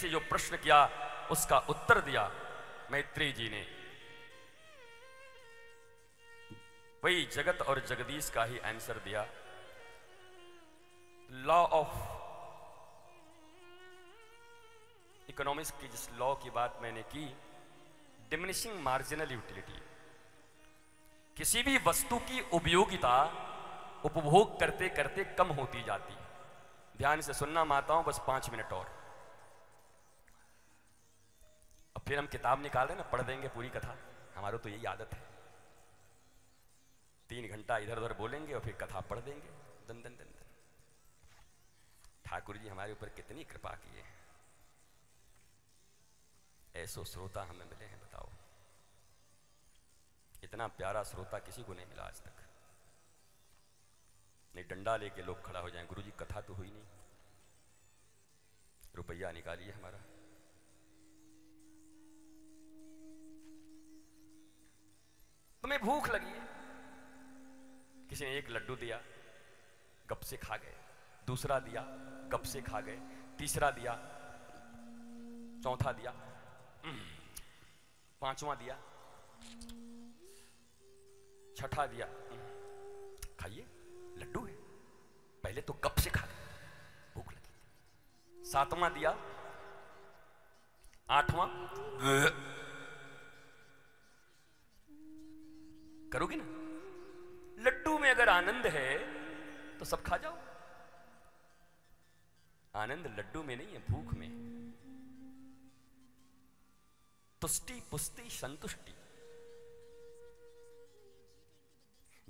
से जो प्रश्न किया उसका उत्तर दिया मैत्रेय जी ने। वही जगत और जगदीश का ही आंसर दिया। लॉ ऑफ इकोनॉमिक्स की जिस लॉ की बात मैंने की, डिमिनिशिंग मार्जिनल यूटिलिटी, किसी भी वस्तु की उपयोगिता उपभोग करते करते कम होती जाती है। ध्यान से सुनना माताओं, बस 5 मिनट और, अब फिर हम किताब निकाल रहे हैं ना, पढ़ देंगे पूरी कथा। हमारी तो यही आदत है, 3 घंटा इधर उधर बोलेंगे और फिर कथा पढ़ देंगे। दन दन दन दन। ठाकुर जी हमारे ऊपर कितनी कृपा किए हैं, ऐसो श्रोता हमें मिले हैं। बताओ, इतना प्यारा श्रोता किसी को नहीं मिला आज तक। नहीं डंडा लेके लोग खड़ा हो जाएं, गुरुजी कथा तो हुई नहीं, रुपया निकालिए हमारा। तुम्हें भूख लगी है, किसी ने एक लड्डू दिया, गप से खा गए, दूसरा दिया, गप से खा गए, तीसरा दिया, चौथा दिया, पांचवा दिया, छठा दिया, खाइए लड्डू है, पहले तो गप से खा गए, भूख लगी। सातवां दिया, आठवां, करोगे ना? लड्डू में अगर आनंद है तो सब खा जाओ। आनंद लड्डू में नहीं है, भूख में। तुष्टि पुष्टि संतुष्टि।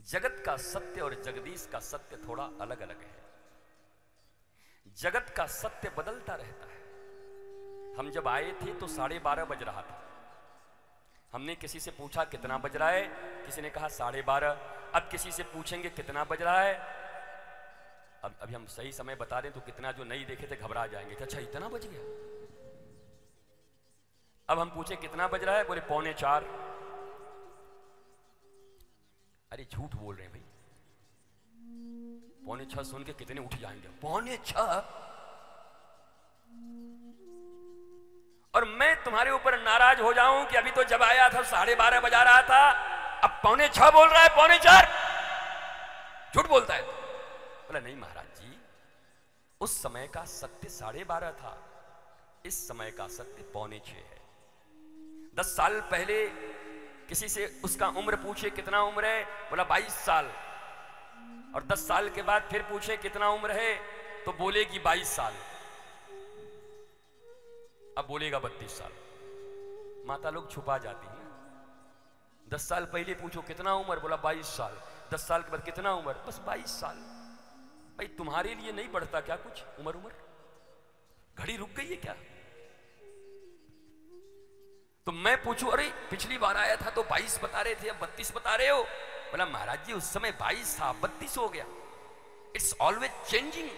जगत का सत्य और जगदीश का सत्य थोड़ा अलग अलग है। जगत का सत्य बदलता रहता है। हम जब आए थे तो 12:30 बज रहा था। हमने किसी से पूछा कितना बज रहा है, किसी ने कहा 12:30। अब किसी से पूछेंगे कितना बज रहा है, अब अभी हम सही समय बता दें तो कितना जो नहीं देखे थे घबरा जाएंगे कि अच्छा इतना बज गया। अब हम पूछे कितना बज रहा है, बोले 3:45। अरे झूठ बोल रहे हैं भाई, 5:45 सुन के कितने उठ जाएंगे? 5:45। और मैं तुम्हारे ऊपर नाराज हो जाऊं कि अभी तो जब आया था 12:30 बजा रहा था, अब 5:45 बोल रहा है, 4:45। झूठ बोलता है। बोला नहीं महाराज जी, उस समय का सत्य 12:30 था, इस समय का सत्य 5:45 है। 10 साल पहले किसी से उसका उम्र पूछे कितना उम्र है, बोला 22 साल। और 10 साल के बाद फिर पूछे कितना उम्र है, तो बोलेगी 22 साल। अब बोलेगा 32 साल। माता लोग छुपा जाती है। 10 साल पहले पूछो कितना उम्र, बोला 22 साल। 10 साल के बाद कितना उम्र, बस 22 साल। भाई तुम्हारे लिए नहीं बढ़ता क्या कुछ उम्र? घड़ी रुक गई है क्या? तो मैं पूछूं अरे पिछली बार आया था तो 22 बता रहे थे, अब 32 बता रहे हो। बोला महाराज जी उस समय 22 था, 32 हो गया। It's always changing.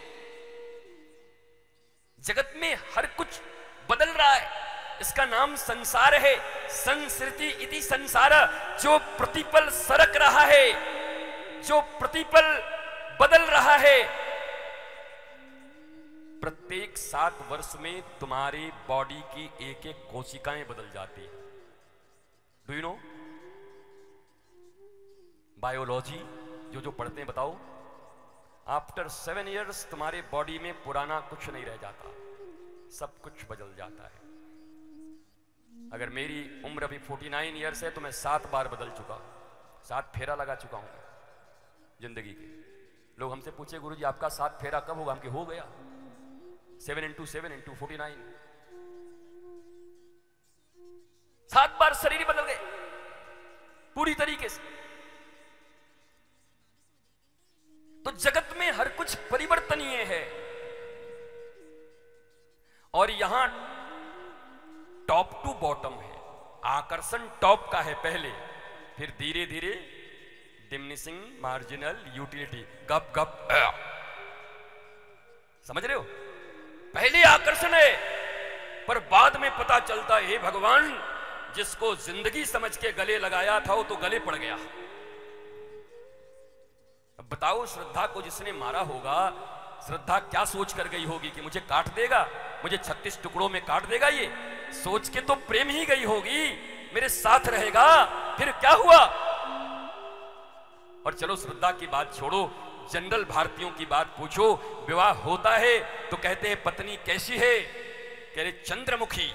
जगत में हर कुछ बदल रहा है, इसका नाम संसार है। संसृति इति संसार। जो प्रतिपल सरक रहा है, जो प्रतिपल बदल रहा है। प्रत्येक 7 वर्ष में तुम्हारी बॉडी की एक एक कोशिकाएं बदल जाती है। Do you know? बायोलॉजी जो पढ़ते हैं बताओ। आफ्टर 7 इयर्स तुम्हारे बॉडी में पुराना कुछ नहीं रह जाता, सब कुछ बदल जाता है। अगर मेरी उम्र अभी 49 इयर्स है तो मैं 7 बार बदल चुका हूं, 7 फेरा लगा चुका हूं जिंदगी के। लोग हमसे पूछे गुरुजी आपका 7 फेरा कब होगा? हमके हो गया। 7 × 7 × 49। 7 बार शरीर बदल गए पूरी तरीके से। तो जगत में हर कुछ परिवर्तनीय है। और यहां टॉप टू बॉटम है। आकर्षण टॉप का है पहले, फिर धीरे धीरे डिमिनिशिंग मार्जिनल यूटिलिटी। गप गप समझ रहे हो? पहले आकर्षण है, पर बाद में पता चलता है हे भगवान, जिसको जिंदगी समझ के गले लगाया था वो तो गले पड़ गया। अब बताओ, श्रद्धा को जिसने मारा होगा, श्रद्धा क्या सोच कर गई होगी कि मुझे काट देगा? मुझे 36 टुकड़ों में काट देगा ये, सोच के तो प्रेम ही गई होगी, मेरे साथ रहेगा, फिर क्या हुआ। और चलो श्रद्धा की बात छोड़ो, जनरल भारतीयों की बात पूछो, विवाह होता है तो कहते हैं पत्नी कैसी है, कह रहे चंद्रमुखी,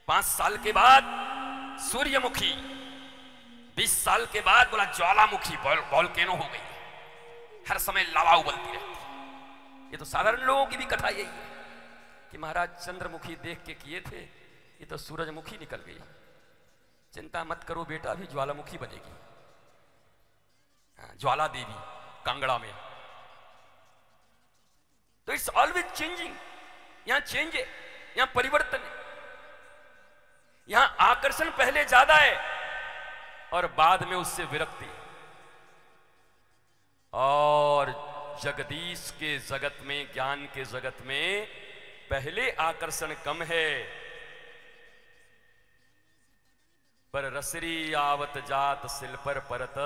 5 साल के बाद सूर्यमुखी, 20 साल के बाद बोला ज्वालामुखी, वॉल्केनो हो गई, हर समय लावा उबलती रहती। ये तो साधारण लोगों की भी कथा यही है कि महाराज चंद्रमुखी देख के किए थे, ये तो सूरजमुखी निकल गई, चिंता मत करो बेटा, अभी ज्वालामुखी बनेगी, ज्वाला देवी कांगड़ा में। तो इट्स ऑलवेज चेंजिंग, यहां चेंज है, यहां परिवर्तन है, यहां आकर्षण पहले ज्यादा है और बाद में उससे विरक्ति। और जगदीश के जगत में, ज्ञान के जगत में पहले आकर्षण कम है, पर रसरी आवत जात सिल पर परत,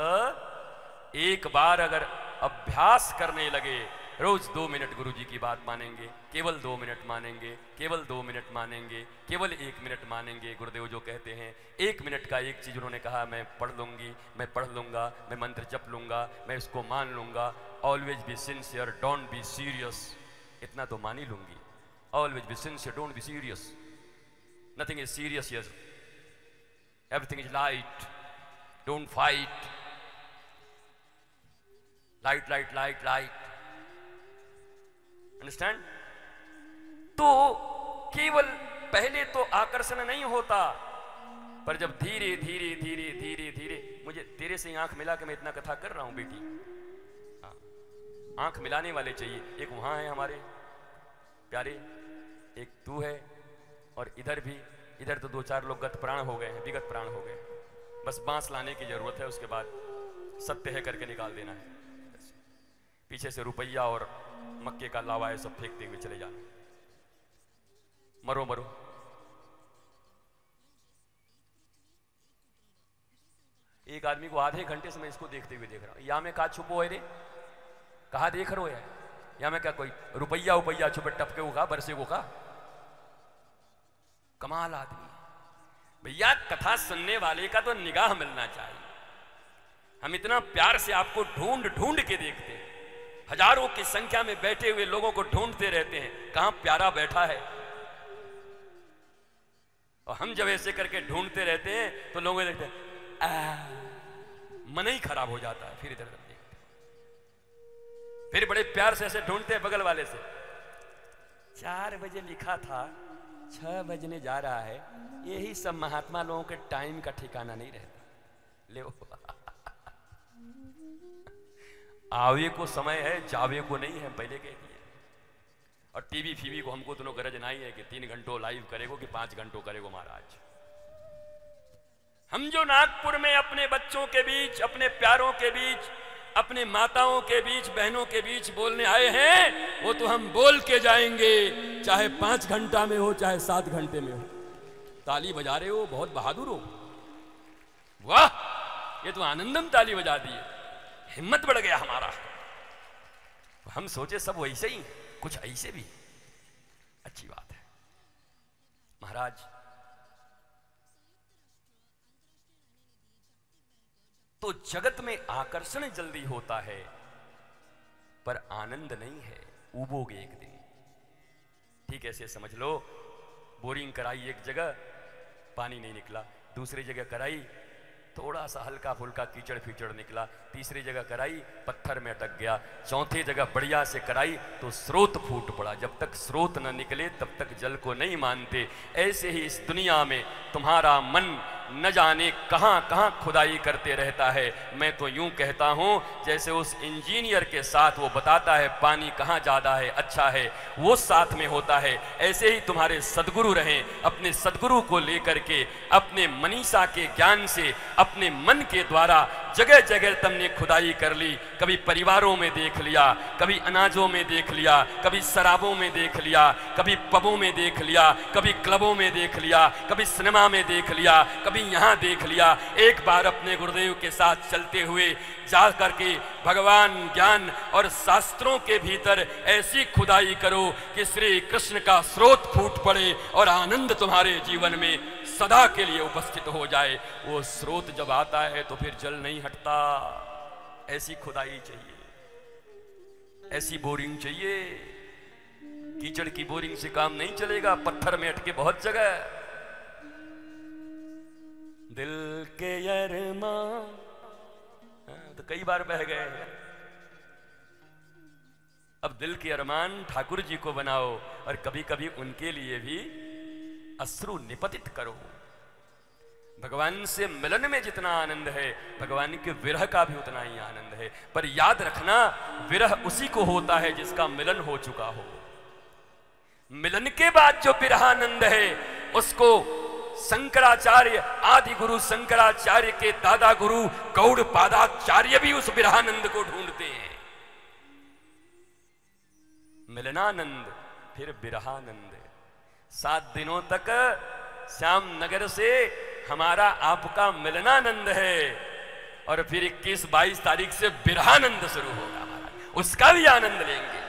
एक बार अगर अभ्यास करने लगे, रोज 2 मिनट गुरुजी की बात मानेंगे, केवल 2 मिनट मानेंगे, केवल 2 मिनट मानेंगे, केवल 1 मिनट मानेंगे। गुरुदेव जो कहते हैं 1 मिनट का एक चीज उन्होंने कहा, मैं पढ़ लूंगी, मैं पढ़ लूंगा, मैं मंत्र जप लूंगा, मैं इसको मान लूंगा, always be sincere, don't be serious, इतना तो मान ही लूंगी, always be sincere, don't be serious, nothing is serious here, everything is light, don't fight, light light light light, understand. तो केवल पहले तो आकर्षण नहीं होता, पर जब धीरे धीरे धीरे धीरे धीरे, मुझे तेरे से आंख मिला के मैं इतना कथा कर रहा हूं बेटी, आंख मिलाने वाले चाहिए, एक वहां है हमारे प्यारे, एक तू है, और इधर भी, इधर तो 2-4 लोग गत प्राण हो गए हैं, विगत प्राण हो गए, बस बांस लाने की जरूरत है, उसके बाद सत्य है करके निकाल देना है, पीछे से रुपया और मक्के का लावा है सब फेंकते हुए चले जाना, मरो मरो। एक आदमी को आधे घंटे से मैं इसको देखते हुए देख रहा हूं, या मैं कहा छुपो है रे, कहा देख रहे हो यार, या मैं क्या कोई रुपया उपया छुपे टपके को कहा, बरसे को कहा, कमाल आदमी। भैया कथा सुनने वाले का तो निगाह मिलना चाहिए, हम इतना प्यार से आपको ढूंढ ढूंढ के देखते हैं, हजारों की संख्या में बैठे हुए लोगों को ढूंढते रहते हैं, कहां प्यारा बैठा है, और हम जब ऐसे करके ढूंढते रहते हैं तो लोग देखते हैं, मन ही खराब हो जाता है, फिर इधर उधर देखते, फिर बड़े प्यार से ऐसे ढूंढते हैं बगल वाले से, 4 बजे लिखा था 6 बजने जा रहा है, यही सब महात्मा लोगों के टाइम का ठिकाना नहीं रहता, ले आवे को समय है, जावे को नहीं है, पहले कह दिए। और टीवी फीवी को हमको दोनों गरज नहीं है कि 3 घंटों लाइव करेगो कि 5 घंटों करेगो महाराज। हम जो नागपुर में अपने बच्चों के बीच, अपने प्यारों के बीच, अपने माताओं के बीच, बहनों के बीच बोलने आए हैं, वो तो हम बोल के जाएंगे, चाहे 5 घंटा में हो, चाहे 7 घंटे में हो। ताली बजा रहे हो, बहुत बहादुर हो, वाह, ये तो आनंदम ताली बजा दी है, हिम्मत बढ़ गया हमारा। हम सोचे सब वैसे ही, कुछ ऐसे भी, अच्छी बात है। महाराज तो जगत में आकर्षण जल्दी होता है, पर आनंद नहीं है, उबोगे एक दिन। ठीक है, ऐसे समझ लो, बोरिंग कराई एक जगह, पानी नहीं निकला, दूसरी जगह कराई, थोड़ा सा हल्का फुल्का कीचड़ फीचड़ निकला, तीसरी जगह कराई, पत्थर में अटक गया, चौथी जगह बढ़िया से कराई तो स्रोत फूट पड़ा। जब तक स्रोत न निकले तब तक जल को नहीं मानते। ऐसे ही इस दुनिया में तुम्हारा मन न जाने कहां कहां खुदाई करते रहता है। मैं तो यूं कहता हूं, जैसे उस इंजीनियर के साथ वो बताता है पानी कहां ज्यादा है, अच्छा है, वो साथ में होता है, ऐसे ही तुम्हारे सद्गुरु रहें। अपने सद्गुरु को लेकर के, अपने मनीषा के ज्ञान से, अपने मन के द्वारा जगह जगह तुमने खुदाई कर ली। कभी परिवारों में देख लिया, कभी अनाजों में देख लिया, कभी शराबों में देख लिया, कभी पबों में देख लिया, कभी क्लबों में देख लिया, कभी सिनेमा में देख लिया, कभी यहाँ देख लिया। एक बार अपने गुरुदेव के साथ चलते हुए जा करके भगवान ज्ञान और शास्त्रों के भीतर ऐसी खुदाई करो कि श्री कृष्ण का स्रोत फूट पड़े और आनंद तुम्हारे जीवन में सदा के लिए उपस्थित हो जाए। वो स्रोत जब आता है तो फिर जल नहीं हटता। ऐसी खुदाई चाहिए, ऐसी बोरिंग चाहिए। कीचड़ की बोरिंग से काम नहीं चलेगा, पत्थर में अटके बहुत जगह। दिल के अरमां तो कई बार बह गए हैं। अब दिल के अरमान ठाकुर जी को बनाओ और कभी कभी उनके लिए भी अश्रु निपतित करो। भगवान से मिलन में जितना आनंद है, भगवान के विरह का भी उतना ही आनंद है। पर याद रखना, विरह उसी को होता है जिसका मिलन हो चुका हो। मिलन के बाद जो विरहानंद है उसको शंकराचार्य, आदि गुरु शंकराचार्य के दादा गुरु गौड़ पादाचार्य भी उस विरहानंद को ढूंढते हैं। मिलनानंद फिर विरहानंद। 7 दिनों तक श्याम नगर से हमारा आपका मिलनानंद है और फिर 21-22 तारीख से विरहानंद शुरू होगा हमारा, उसका भी आनंद लेंगे।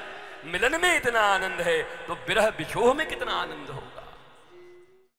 मिलन में इतना आनंद है तो विरह विछोह में कितना आनंद होगा।